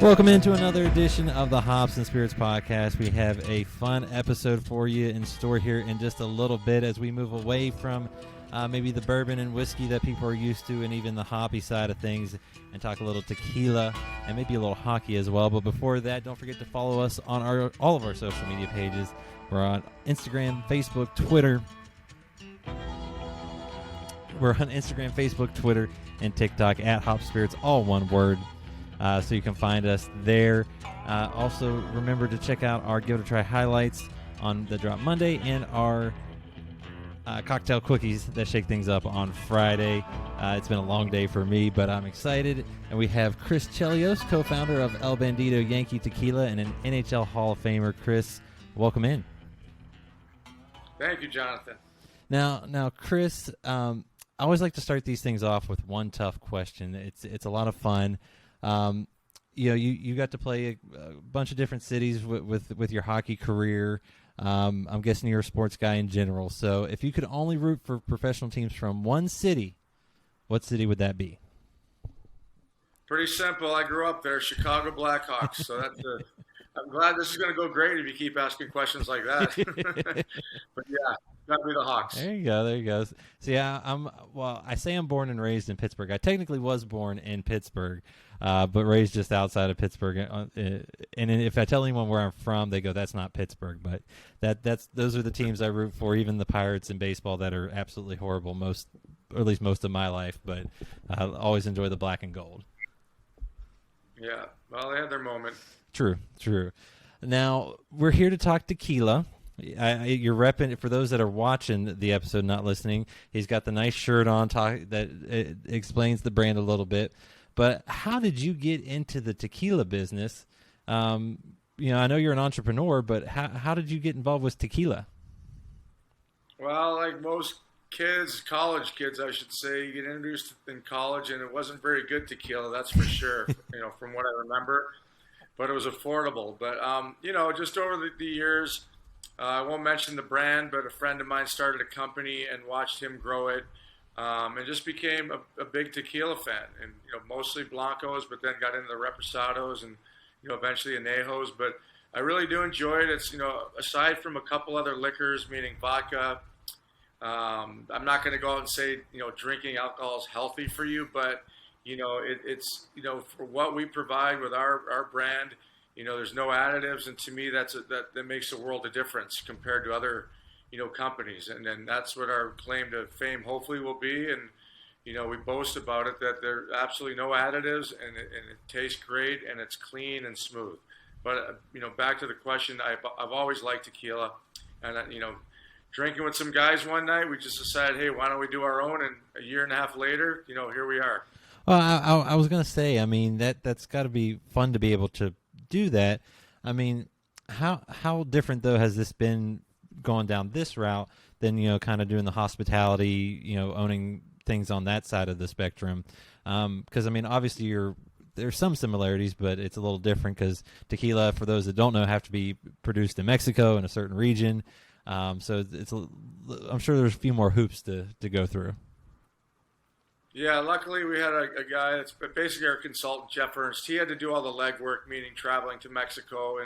Welcome into another edition of the Hops and Spirits Podcast. We have a fun episode for you in store here in just a little bit as we move away from maybe the bourbon and whiskey that people are used to and even the hoppy side of things and talk a little tequila and maybe a little hockey as well. But before that, don't forget to follow us on all of our social media pages. We're on Instagram, Facebook, Twitter. We're on Instagram, Facebook, Twitter, and TikTok at Hop Spirits, all one word. So you can find us there. Also, remember to check out our Give It a Try highlights on the Drop Monday and our cocktail quickies that shake things up on Friday. It's been a long day for me, but I'm excited. And we have Chris Chelios, co-founder of El Bandito Yankee Tequila and an NHL Hall of Famer. Chris, welcome in. Thank you, Jonathan. Now, Chris, I always like to start these things off with one tough question. It's a lot of fun. You got to play a bunch of different cities with your hockey career. I'm guessing you're a sports guy in general. So if you could only root for professional teams from one city, what city would that be? Pretty simple. I grew up there, Chicago Blackhawks. So I'm glad this is going to go great if you keep asking questions like that. But yeah, gotta be the Hawks. There you go. See, I say I'm born and raised in Pittsburgh. I technically was born in Pittsburgh, but raised just outside of Pittsburgh. And if I tell anyone where I'm from, they go, "That's not Pittsburgh." But those are the teams I root for. Even the Pirates in baseball that are absolutely horrible or at least most of my life. But I always enjoy the black and gold. Yeah, well, they had their moment. True. Now, we're here to talk tequila. You're repping it. For those that are watching the episode, not listening, he's got the nice shirt on that explains the brand a little bit. But how did you get into the tequila business? I know you're an entrepreneur, but how did you get involved with tequila? Well, like most kids, college kids, I should say, you get introduced in college, and it wasn't very good tequila, that's for sure, from what I remember. But it was affordable. But, just over the years, I won't mention the brand, but a friend of mine started a company and watched him grow it, and just became a big tequila fan. And, mostly Blancos, but then got into the Reposados and, eventually Anejos. But I really do enjoy it. It's, aside from a couple other liquors, meaning vodka, I'm not going to go out and say, drinking alcohol is healthy for you, but it's for what we provide with our brand, there's no additives, and to me that makes a world of difference compared to other companies, and that's what our claim to fame hopefully will be. And we boast about it, that there are absolutely no additives, and it tastes great, and it's clean and smooth. But back to the question, I've always liked tequila, and drinking with some guys one night, we just decided, hey, why don't we do our own? And a year and a half later, here we are. Well, I was going to say, I mean, that's got to be fun to be able to do that. I mean, how different, though, has this been going down this route than, kind of doing the hospitality, owning things on that side of the spectrum? Because, I mean, obviously there's some similarities, but it's a little different because tequila, for those that don't know, have to be produced in Mexico in a certain region. So I'm sure there's a few more hoops to go through. Yeah, luckily we had a guy that's basically our consultant, Jeff Ernst. He had to do all the legwork, meaning traveling to Mexico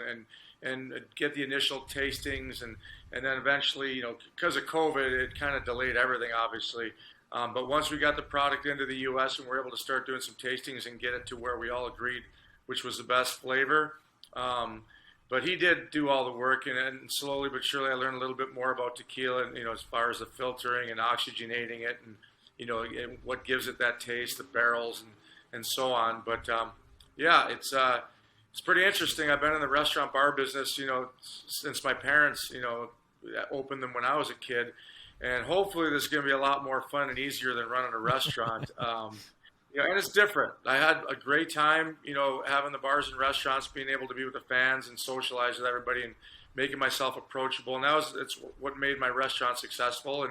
and get the initial tastings, and then eventually, because of COVID, it kind of delayed everything, obviously. But once we got the product into the U.S. and we're able to start doing some tastings and get it to where we all agreed, which was the best flavor. But he did do all the work, and slowly but surely I learned a little bit more about tequila, and, as far as the filtering and oxygenating it, and and what gives it that taste, the barrels, and so on. But it's pretty interesting. I've been in the restaurant bar business, since my parents, opened them when I was a kid, and hopefully this is going to be a lot more fun and easier than running a restaurant. And it's different. I had a great time, having the bars and restaurants, being able to be with the fans and socialize with everybody and making myself approachable. And it's what made my restaurant successful.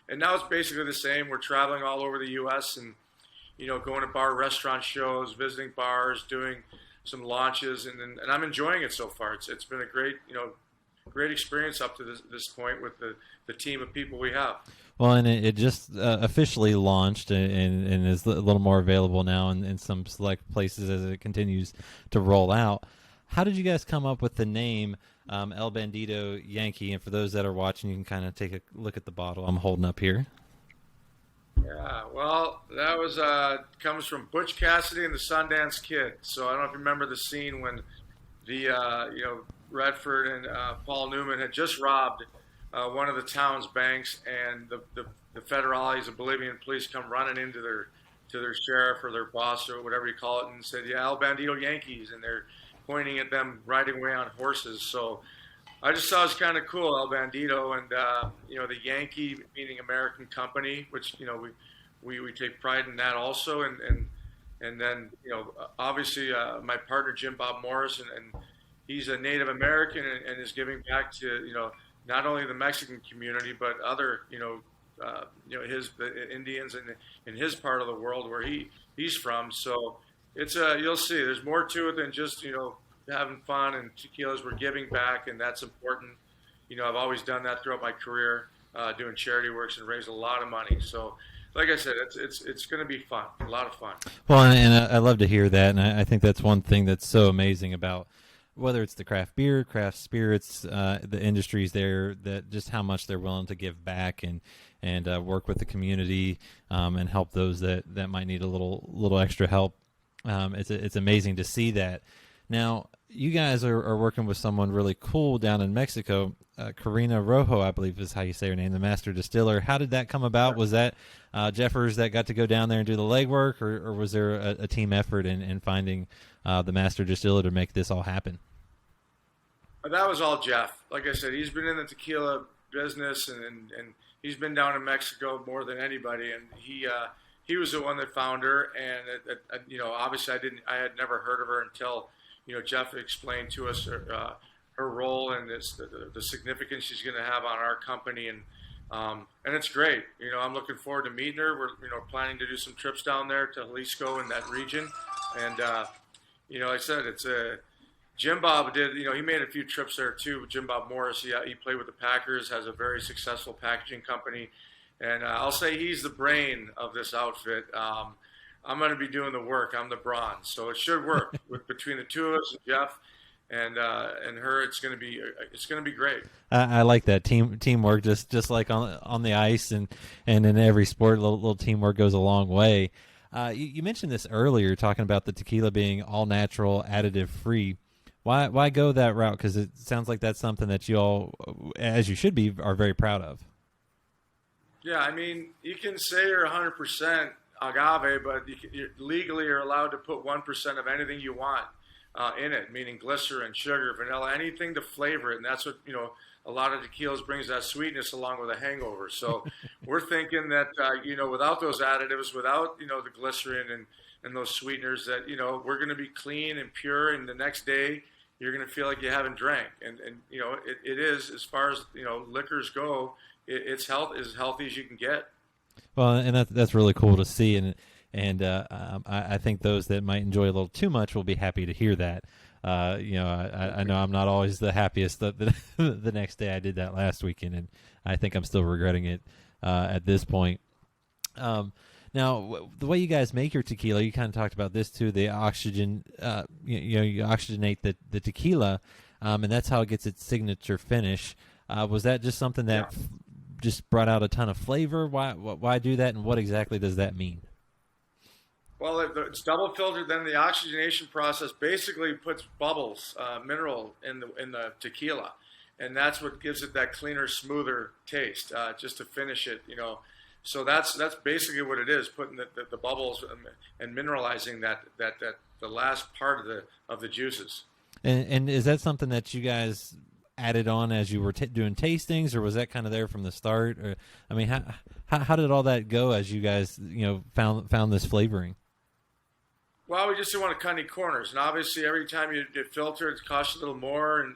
And now it's basically the same. We're traveling all over the U.S. and, going to bar restaurant shows, visiting bars, doing some launches, and I'm enjoying it so far. It's been a great, great experience up to this point with the team of people we have. Well, and it just officially launched and is a little more available now in some select places as it continues to roll out. How did you guys come up with the name El Bandito Yankee? And for those that are watching, you can kind of take a look at the bottle I'm holding up here. Yeah, well, that was comes from Butch Cassidy and the Sundance Kid. So I don't know if you remember the scene when the Redford and Paul Newman had just robbed one of the town's banks, and the federales, the Bolivian police, come running into their sheriff or their boss or whatever you call it, and said, "Yeah, El Bandito Yankees," and they're pointing at them riding away on horses. So I just thought it was kind of cool, El Bandito, and the Yankee meaning American company, which we take pride in that also, and then obviously my partner Jim Bob Morris, and he's a Native American and is giving back to not only the Mexican community but other the Indians in his part of the world where he's from. So it's you'll see there's more to it than just having fun and tequilas. We're giving back, and that's important. I've always done that throughout my career, doing charity works and raised a lot of money. So, like I said, it's going to be fun, a lot of fun. Well, and I love to hear that, and I think that's one thing that's so amazing about whether it's the craft beer, craft spirits, the industries there, that just how much they're willing to give back and work with the community and help those that might need a little extra help. It's amazing to see that. Now, you guys are working with someone really cool down in Mexico. Karina Rojo, I believe is how you say her name, the master distiller. How did that come about? Was that Jeffers that got to go down there and do the legwork, or was there a team effort in finding the master distiller to make this all happen? That was all Jeff. Like I said, he's been in the tequila business, and he's been down in Mexico more than anybody, and he was the one that found her. And obviously I had never heard of her until Jeff explained to us her role and the significance she's going to have on our company, and it's great. I'm looking forward to meeting her. We're planning to do some trips down there to Jalisco in that region, and I said it's Jim Bob did. He made a few trips there too. Jim Bob Morris, he played with the Packers, has a very successful packaging company, and I'll say he's the brain of this outfit. I'm going to be doing the work. I'm the bronze, so it should work between the two of us, and Jeff and her. It's going to be great. I like that teamwork, just like on the ice and in every sport, little teamwork goes a long way. You mentioned this earlier, talking about the tequila being all natural, additive free. Why go that route? Because it sounds like that's something that you all, as you should be, are very proud of. Yeah, I mean, you can say you're 100% agave, but you legally are allowed to put 1% of anything you want in it, meaning glycerin, sugar, vanilla, anything to flavor it. And that's what, a lot of tequilas brings, that sweetness along with a hangover. So we're thinking that, without those additives, without, the glycerin and those sweeteners, that, we're going to be clean and pure. And the next day you're going to feel like you haven't drank. And it is, as far as, liquors go, it's as healthy as you can get. Well, and that's really cool to see, and I think those that might enjoy a little too much will be happy to hear that. I know I'm not always the happiest the next day. I did that last weekend, and I think I'm still regretting it at this point. Now, the way you guys make your tequila, you kind of talked about this too. The oxygen, you oxygenate the tequila, and that's how it gets its signature finish. Was that just something that just brought out a ton of flavor? Why do that, and what exactly does that mean? Well, it's double filtered. Then the oxygenation process basically puts bubbles, mineral in the tequila, and that's what gives it that cleaner, smoother taste. Just to finish it, So that's basically what it is, putting the bubbles and mineralizing that the last part of the juices. And is that something that you guys added on as you were doing tastings, or was that kind of there from the start? Or I mean, how did all that go as you guys found this flavoring? Well, we just didn't want to cut any corners, and obviously every time you filter, it costs a little more, and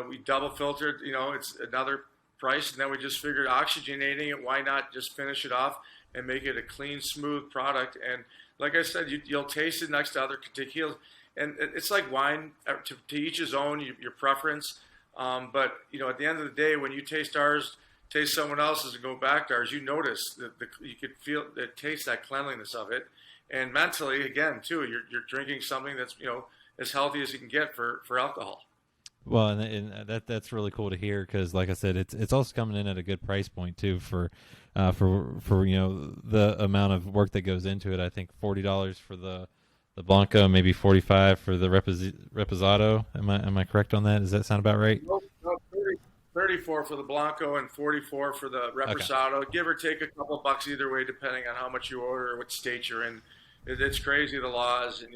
we double filtered, it's another price, and then we just figured oxygenating it, why not just finish it off and make it a clean, smooth product. And like I said, you'll taste it next to other tequilas, and it's like wine, to each his own, your preference. But at the end of the day, when you taste ours, taste someone else's, and go back to ours, you notice that you could feel the taste, that cleanliness of it, and mentally, again, too, you're drinking something that's as healthy as you can get for alcohol. Well, and that's really cool to hear because, like I said, it's also coming in at a good price point too for the amount of work that goes into it. I think $40 for the Blanco, maybe 45 for the Reposado. Am I correct on that? Does that sound about right? No, 34 for the Blanco and 44 for the Reposado. Okay. Give or take a couple of bucks either way, depending on how much you order or what state you're in. It's crazy, the laws, and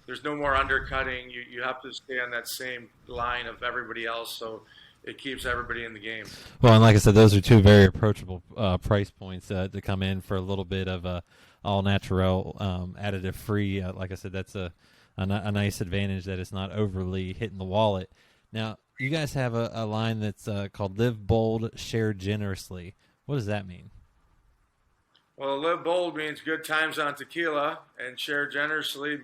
there's no more undercutting. You have to stay on that same line of everybody else, so it keeps everybody in the game. Well, and like I said, those are two very approachable price points to come in for a little bit of a all natural, additive free. Like I said, that's a nice advantage that it's not overly hitting the wallet. Now, you guys have a line that's called Live Bold, Share Generously. What does that mean? Well, live bold means good times on tequila, and share generously,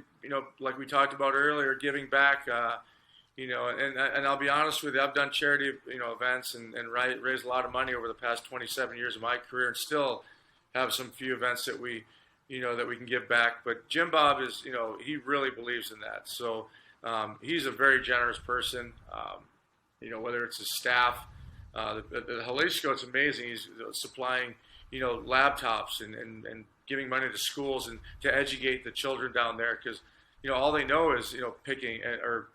like we talked about earlier, giving back, and I'll be honest with you, I've done charity, events and raised a lot of money over the past 27 years of my career, and still have some few events that we can give back. But Jim Bob is, he really believes in that. So he's a very generous person, whether it's his staff. The Jalisco, it's amazing. He's supplying laptops and giving money to schools and to educate the children down there, because all they know is picking or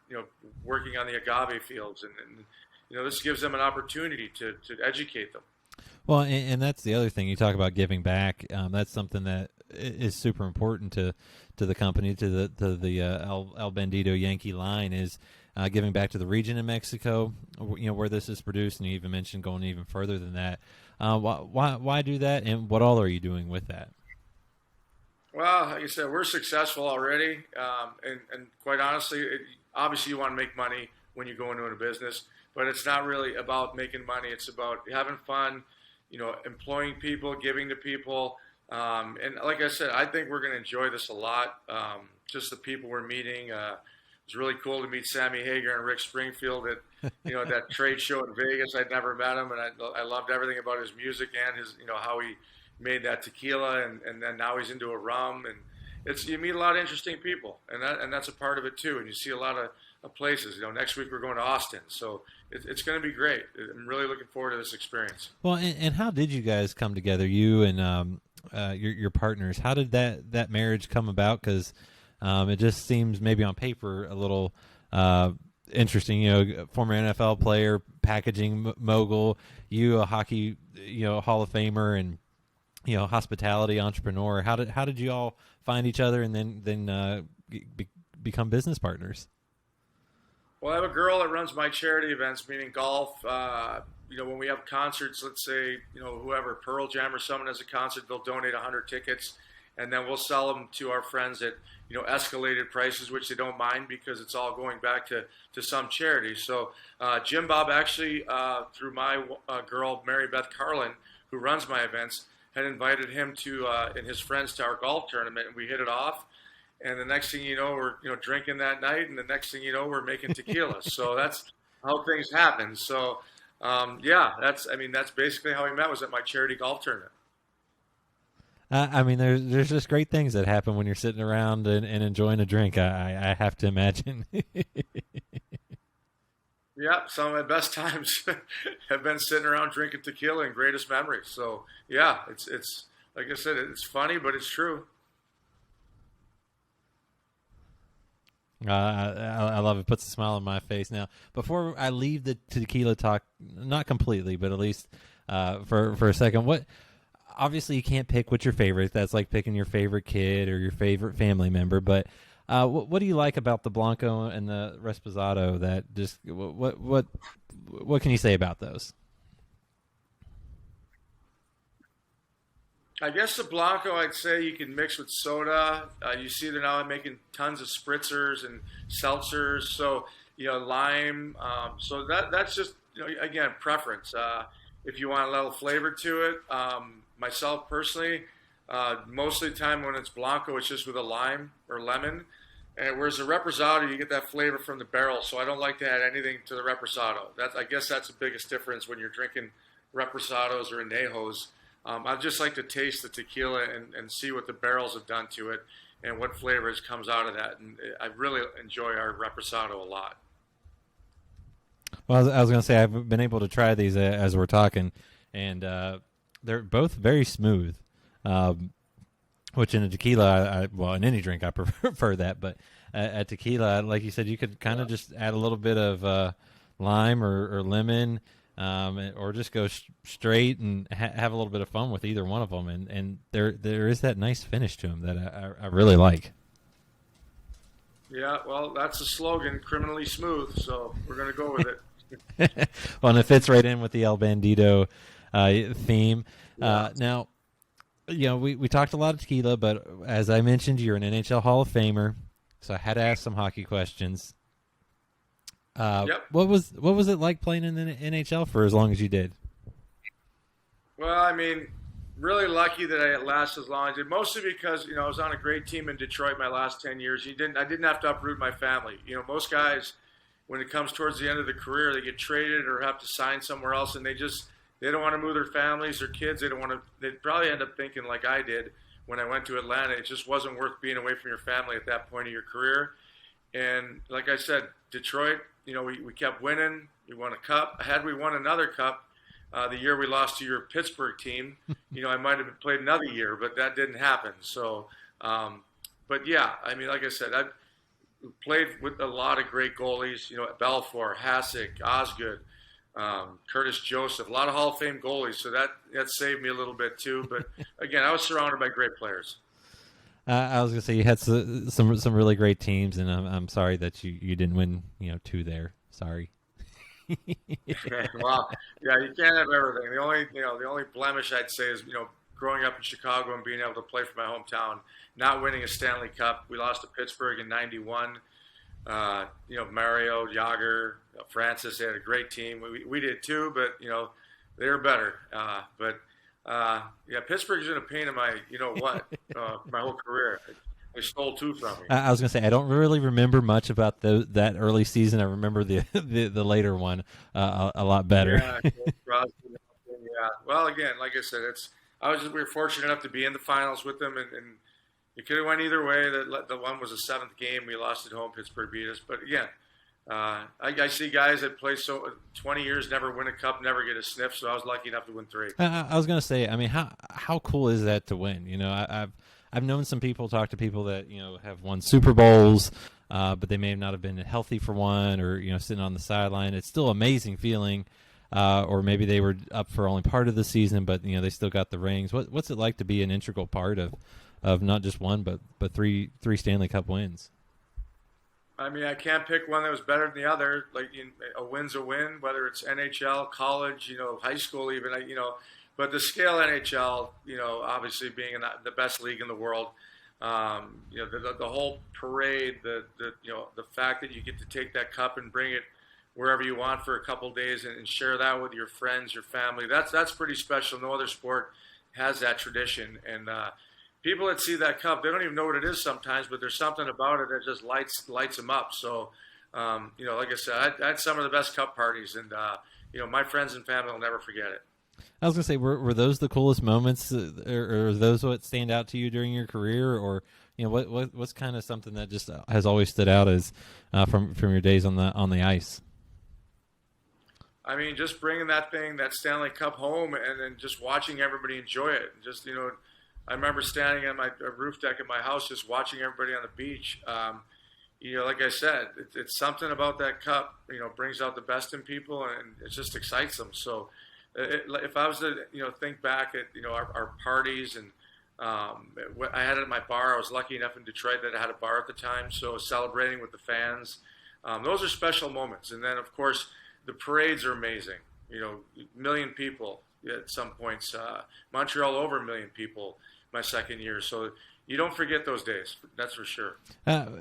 working on the agave fields, and this gives them an opportunity to educate them. Well, and that's the other thing you talk about, giving back. That's something that is super important to the company, to the El Bandito Yankee line, is giving back to the region in Mexico, where this is produced, and you even mentioned going even further than that. Why do that, and what all are you doing with that? Well, like I said, we're successful already, and quite honestly, obviously you want to make money when you go into a business, but it's not really about making money. It's about having fun, employing people, giving to people, and like I said, I think we're going to enjoy this a lot. Just the people we're meeting. It was really cool to meet Sammy Hagar and Rick Springfield at that trade show in Vegas. I'd never met him, and I loved everything about his music and his how he made that tequila, and then now he's into a rum, and you meet a lot of interesting people, and that's a part of it too. And you see a lot of places. Next week we're going to Austin, so it's going to be great. I'm really looking forward to this experience. Well, and how did you guys come together, you and your partners? How did that marriage come about? Because it just seems maybe on paper a little interesting. Former NFL player, packaging mogul, you a hockey Hall of Famer, and hospitality entrepreneur. How did you all find each other and then become business partners? Well, I have a girl that runs my charity events, meaning golf. When we have concerts, let's say whoever, Pearl Jam or someone has a concert, they'll donate 100 tickets, and then we'll sell them to our friends at escalated prices, which they don't mind because it's all going back to some charity. So Jim Bob actually, through my girl Mary Beth Carlin, who runs my events, had invited him to and his friends to our golf tournament, and we hit it off. And the next thing you know, we're drinking that night, and the next thing you know, we're making tequila. So that's how things happen. So that's basically how we met, was at my charity golf tournament. There's just great things that happen when you're sitting around and enjoying a drink. I have to imagine. Yeah, some of my best times have been sitting around drinking tequila and greatest memories. So yeah, it's like I said, it's funny, but it's true. I love it. Puts a smile on my face. Now, before I leave the tequila talk, not completely, but at least for a second, obviously you can't pick what's your favorite. That's like picking your favorite kid or your favorite family member. But what do you like about the Blanco and the Reposado? That just what can you say about those? I guess the Blanco, I'd say you can mix with soda. You see they're now making tons of spritzers and seltzers. So, lime. So that's just, again, preference. If you want a little flavor to it, myself personally, most of the time when it's Blanco, it's just with a lime or lemon. And whereas the reposado, you get that flavor from the barrel. So I don't like to add anything to the reposado. I guess that's the biggest difference when you're drinking reposados or anejos. I just like to taste the tequila and see what the barrels have done to it and what flavors comes out of that. And I really enjoy our reposado a lot. Well, I was going to say I've been able to try these as we're talking, and they're both very smooth. Which in a tequila, well, in any drink, I prefer that. But at tequila, like you said, you could kind of just add a little bit of lime or lemon, or just go straight and have a little bit of fun with either one of them. And there is that nice finish to them that I really like. Yeah, well, that's the slogan, criminally smooth. So we're going to go with it. Well, and it fits right in with the El Bandido theme. Yeah. Now, we talked a lot of tequila, but as I mentioned, you're an NHL Hall of Famer, so I had to ask some hockey questions. Yep. What was it like playing in the NHL for as long as you did? Well, I mean, really lucky that I lasted as long as I did, mostly because, I was on a great team in Detroit my last 10 years. I didn't have to uproot my family. Most guys, when it comes towards the end of the career, they get traded or have to sign somewhere else, and they don't want to move their families or kids. They probably end up thinking like I did when I went to Atlanta. It just wasn't worth being away from your family at that point of your career. And like I said, Detroit, we kept winning. We won a cup. Had we won another cup the year we lost to your Pittsburgh team, I might have played another year, but that didn't happen. So, but yeah, I mean, like I said, I've played with a lot of great goalies, Belfour, Hasek, Osgood, Curtis Joseph, a lot of Hall of Fame goalies, so that saved me a little bit too. But again, I was surrounded by great players. I was gonna say you had some really great teams, and I'm sorry that you didn't win 2 there. Sorry. Well, yeah, you can't have everything. The only blemish I'd say is growing up in Chicago and being able to play for my hometown, not winning a Stanley Cup. We lost to Pittsburgh in '91. Mario, Yager, Francis, they had a great team. We did too, but, they were better. Pittsburgh's been a pain in my, my whole career. They stole 2 from me. I was going to say, I don't really remember much about that early season. I remember the later one a lot better. Yeah, yeah. Well, again, like I said, we were fortunate enough to be in the finals with them, and it could have went either way. The one was a 7th game. We lost at home. Pittsburgh beat us. But again, I see guys that play 20 years, never win a cup, never get a sniff. So I was lucky enough to win 3. I was going to say, I mean, how cool is that to win? I've known some people, talk to people that have won Super Bowls, but they may not have been healthy for one, or sitting on the sideline. It's still an amazing feeling. Or maybe they were up for only part of the season, but they still got the rings. What's it like to be an integral part of not just one, but three Stanley Cup wins? I mean, I can't pick one that was better than the other. Like, a win's a win, whether it's NHL, college, high school, even. But the scale NHL, obviously being in the best league in the world, the whole parade, the fact that you get to take that cup and bring it wherever you want for a couple of days and share that with your friends, your family. That's pretty special. No other sport has that tradition. And people that see that cup, they don't even know what it is sometimes, but there's something about it that just lights them up. So, like I said, I had some of the best cup parties, and my friends and family will never forget it. I was gonna say, were those the coolest moments, or those what stand out to you during your career, or what's kind of something that just has always stood out as from your days on the ice? I mean, just bringing that Stanley Cup home, and then just watching everybody enjoy it. Just, I remember standing on my roof deck at my house, just watching everybody on the beach. Like I said, it's something about that cup, brings out the best in people, and it just excites them. So if I was to, think back at, our parties, and I had it at my bar. I was lucky enough in Detroit that I had a bar at the time, so celebrating with the fans. Those are special moments. And then, of course, the parades are amazing. Million people at some points. Montreal over 1 million people my second year. So you don't forget those days. That's for sure.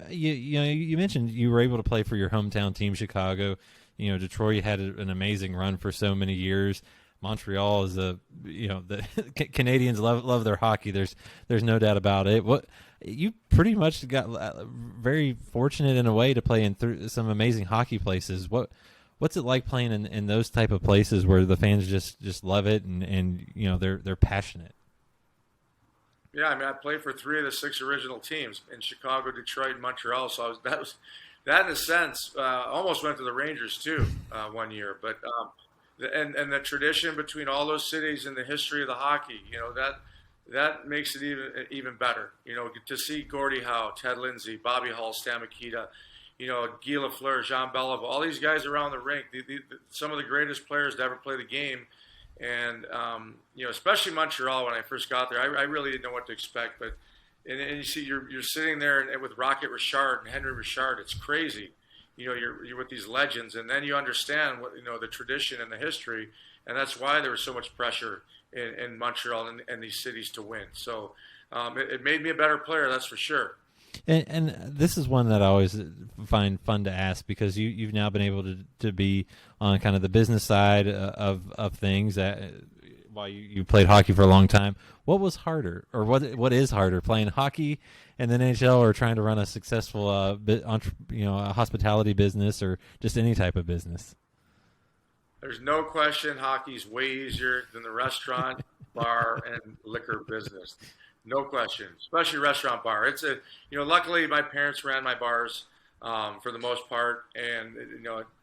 You mentioned you were able to play for your hometown team, Chicago. Detroit had an amazing run for so many years. Montreal is the Canadians love their hockey. There's no doubt about it. What you pretty much got very fortunate in a way to play in some amazing hockey places. What's it like playing in those type of places where the fans just love it and they're passionate? Yeah, I mean, I played for 3 of the 6 original teams in Chicago, Detroit, Montreal. So that in a sense, almost went to the Rangers too 1 year. But and the tradition between all those cities and the history of the hockey, that makes it even better. To see Gordie Howe, Ted Lindsay, Bobby Hull, Stan Mikita, Guy Lafleur, Jean Beliveau, all these guys around the rink, some of the greatest players to ever play the game. And, especially Montreal when I first got there, I really didn't know what to expect. But and you see, you're sitting there and with Rocket Richard and Henry Richard, it's crazy. You're with these legends, and then you understand what the tradition and the history, and that's why there was so much pressure in Montreal and these cities to win. So it made me a better player, that's for sure. And this is one that I always find fun to ask because you've now been able to be on kind of the business side of things while you played hockey for a long time. What was harder, or what is harder, playing hockey in the NHL or trying to run a successful a hospitality business or just any type of business? There's no question hockey's way easier than the restaurant, bar, and liquor business. No question, especially restaurant bar. Luckily my parents ran my bars for the most part, and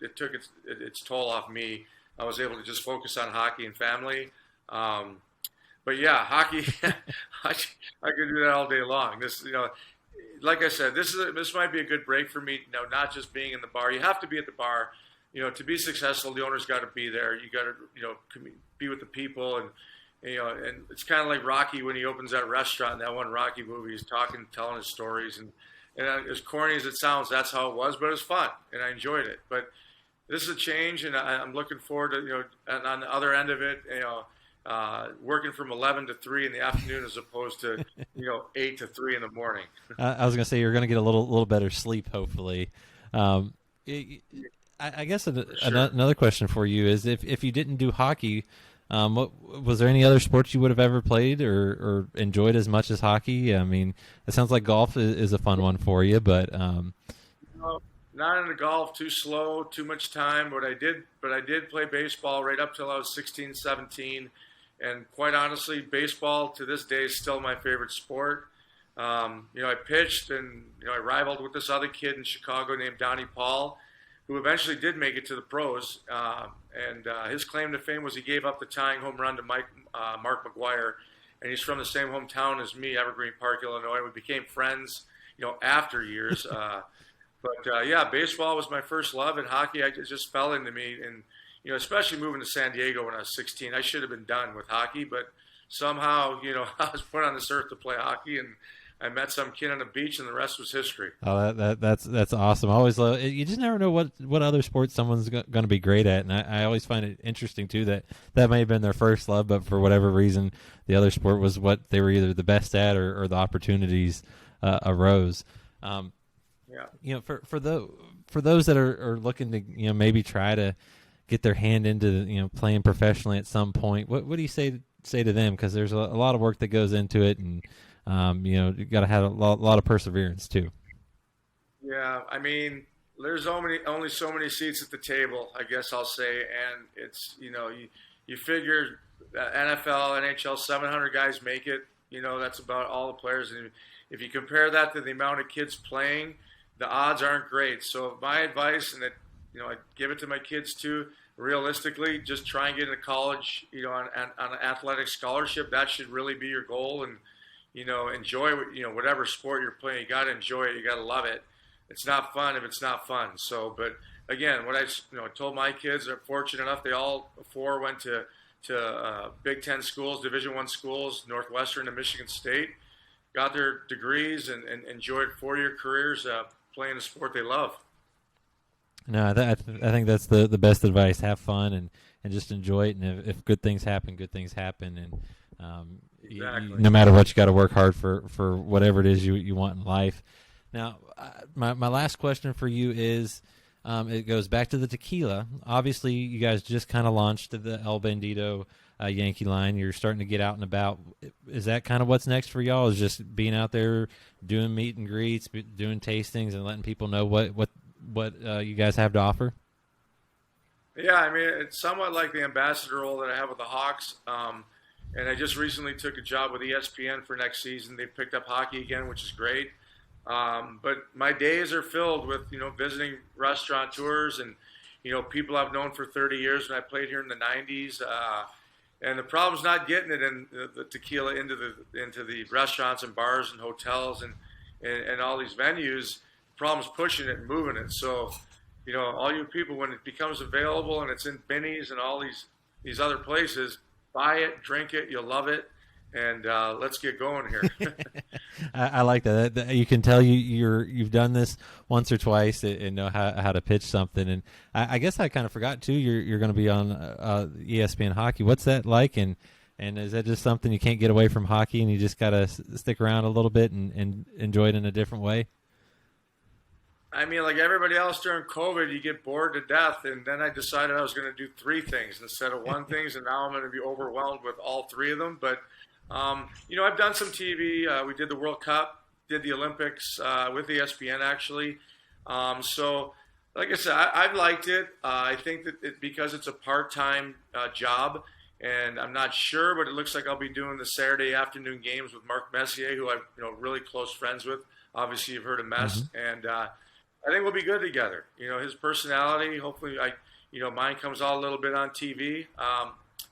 it took its toll off me. I was able to just focus on hockey and family. But yeah, hockey, I could do that all day long. Like I said, this might be a good break for me. Not just being in the bar. You have to be at the bar. To be successful, the owner's got to be there. You got to, be with the people, and it's kind of like Rocky when he opens that restaurant in that one Rocky movie. He's telling his stories, and as corny as it sounds, that's how it was. But it was fun, and I enjoyed it. But this is a change, and I'm looking forward to and on the other end of it, working from 11 to 3 in the afternoon as opposed to 8 to 3 in the morning. I was going to say you're going to get a little better sleep, hopefully. I guess another question for you is if you didn't do hockey, was there any other sports you would have ever played or enjoyed as much as hockey? I mean, it sounds like golf is a fun one for you, but not into golf, too slow, too much time. But I did play baseball right up till I was 16, 17, and quite honestly, baseball to this day is still my favorite sport. I pitched, and I rivaled with this other kid in Chicago named Donnie Paul, who eventually did make it to the pros. And his claim to fame was he gave up the tying home run to Mark McGuire, and he's from the same hometown as me, Evergreen Park, Illinois. We became friends, after years. But baseball was my first love, and hockey it just fell into me. And especially moving to San Diego when I was 16, I should have been done with hockey, but somehow I was put on this earth to play hockey, and I met some kid on the beach, and the rest was history. Oh, that's awesome. I always love. You just never know what other sports someone's going to be great at, and I always find it interesting too that may have been their first love, but for whatever reason, the other sport was what they were either the best at or the opportunities arose. For those that are looking to maybe try to get their hand into playing professionally at some point, what do you say to them? Because there's a lot of work that goes into it, and you got to have a lot of perseverance too. Yeah, I mean, there's only so many seats at the table, I guess I'll say, and it's you figure NFL, NHL, 700 guys make it. That's about all the players, and if you compare that to the amount of kids playing, the odds aren't great. So my advice, and that I give it to my kids too, realistically, just try and get into college, on an athletic scholarship. That should really be your goal, and enjoy whatever sport you're playing. You got to enjoy it. You got to love it. It's not fun if it's not fun. So, but again, what I told my kids, are fortunate enough, they all 4 went to Big Ten schools, Division I schools, Northwestern and Michigan State, got their degrees and enjoyed 4-year careers playing a sport they love. No, I think that's the best advice. Have fun and just enjoy it. And if good things happen, good things happen. And exactly. No matter what, you got to work hard for whatever it is you want in life. Now, my last question for you is, it goes back to the tequila. Obviously, you guys just kind of launched the El Bandido Yankee line. You're starting to get out and about. Is that kind of what's next for y'all? Is just being out there doing meet and greets, doing tastings, and letting people know what you guys have to offer? Yeah, I mean, it's somewhat like the ambassador role that I have with the Hawks. And I just recently took a job with ESPN for next season. They've picked up hockey again, which is great. But my days are filled with, visiting restaurateurs and, people I've known for 30 years when I played here in the 90s. And the problem's not getting it in the tequila into the restaurants and bars and hotels and all these venues. The problem's pushing it and moving it. So, all you people, when it becomes available and it's in Binny's and all these other places, buy it, drink it, you'll love it, and let's get going here. I like that. You can tell you've done this once or twice and know how to pitch something. And I guess I kind of forgot too. You're going to be on ESPN Hockey. What's that like? And is that just something you can't get away from hockey, and you just got to stick around a little bit and enjoy it in a different way? I mean, like everybody else during COVID, you get bored to death, and then I decided I was going to do three things instead of one thing, and now I'm going to be overwhelmed with all three of them. But, I've done some TV. We did the World Cup, did the Olympics with ESPN, actually. So, like I said, I've liked it. I think that because it's a part-time job, and I'm not sure, but it looks like I'll be doing the Saturday afternoon games with Mark Messier, who I'm really close friends with. Obviously, you've heard of Mess, and I think we'll be good together. His personality, hopefully mine comes out a little bit on TV.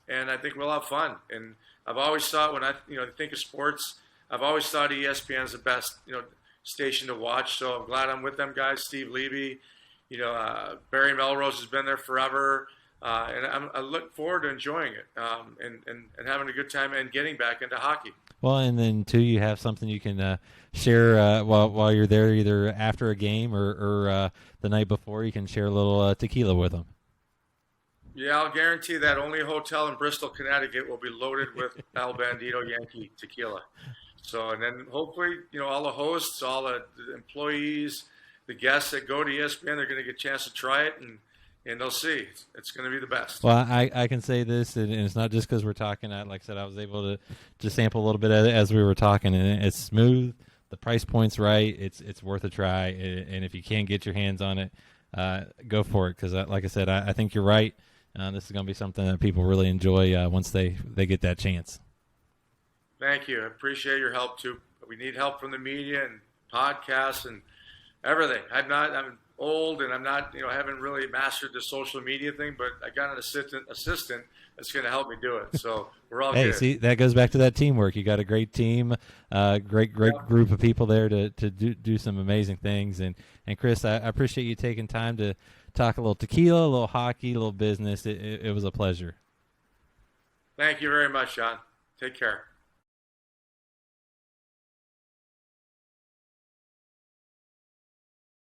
And I think we'll have fun. And I've always thought when I think of sports, I've always thought ESPN is the best, station to watch. So I'm glad I'm with them guys. Steve Levy, Barry Melrose has been there forever. And I look forward to enjoying it and having a good time and getting back into hockey. Well, and then too, you have something you can share while you're there, either after a game or the night before. You can share a little tequila with them. Yeah, I'll guarantee that only a hotel in Bristol, Connecticut will be loaded with El Bandito Yankee tequila. So, and then hopefully, all the hosts, all the employees, the guests that go to ESPN, they're going to get a chance to try it, and they'll see. It's going to be the best. Well, I can say this, and it's not just because we're talking. Like I said, I was able to just sample a little bit as we were talking, and it's smooth. The price point's right. It's worth a try, and if you can get your hands on it, go for it. Because, like I said, I think you're right. This is going to be something that people really enjoy once they get that chance. Thank you. I appreciate your help too. We need help from the media and podcasts and everything. I'm old and I'm not, I haven't really mastered the social media thing, but I got an assistant that's going to help me do it. So we're all good. Hey, see, that goes back to that teamwork. You got a great team, great group of people there to do some amazing things. And Chris, I appreciate you taking time to talk a little tequila, a little hockey, a little business. It was a pleasure. Thank you very much, John. Take care.